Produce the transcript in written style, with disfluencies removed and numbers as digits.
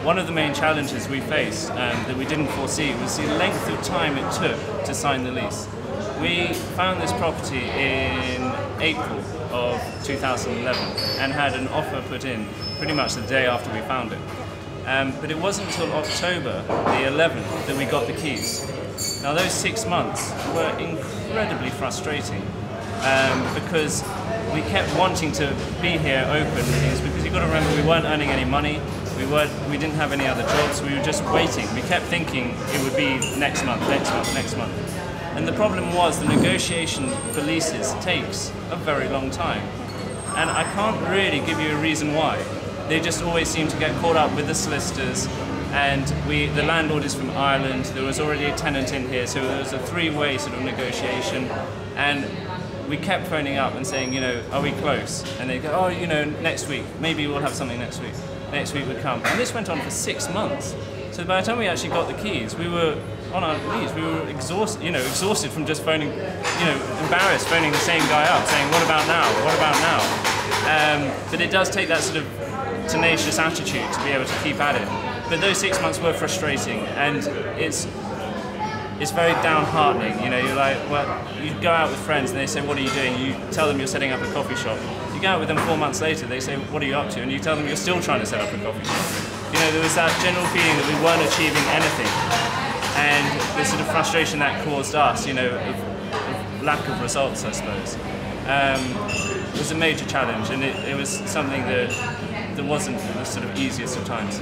one of the main challenges we faced that we didn't foresee was the length of time it took to sign the lease. We found this property in April of 2011 and had an offer put in pretty much the day after we found it. But it wasn't until October the 11th that we got the keys. Now those 6 months were incredibly frustrating because we kept wanting to be here open, because you've got to remember we weren't earning any money, we didn't have any other jobs, we were just waiting. We kept thinking it would be next month, next month, next month. And the problem was the negotiation for leases takes a very long time. And I can't really give you a reason why. They just always seem to get caught up with the solicitors, and the landlord is from Ireland, there was already a tenant in here, so there was a three-way sort of negotiation, and we kept phoning up and saying, you know, are we close? And they go, oh, you know, next week, maybe we'll have something next week. Next week would come. And this went on for 6 months. So by the time we actually got the keys, we were on our knees. We were exhausted from just phoning, embarrassed, phoning the same guy up, saying, what about now? What about now? But it does take that sort of tenacious attitude to be able to keep at it. But those 6 months were frustrating, and it's very downheartening. You know, you're like, well, you go out with friends and they say, what are you doing? You tell them you're setting up a coffee shop. You go out with them 4 months later, they say, what are you up to? And you tell them you're still trying to set up a coffee shop. You know, there was that general feeling that we weren't achieving anything. And the sort of frustration that caused us, you know, of lack of results, I suppose, was a major challenge, and it was something that wasn't the sort of easiest of times.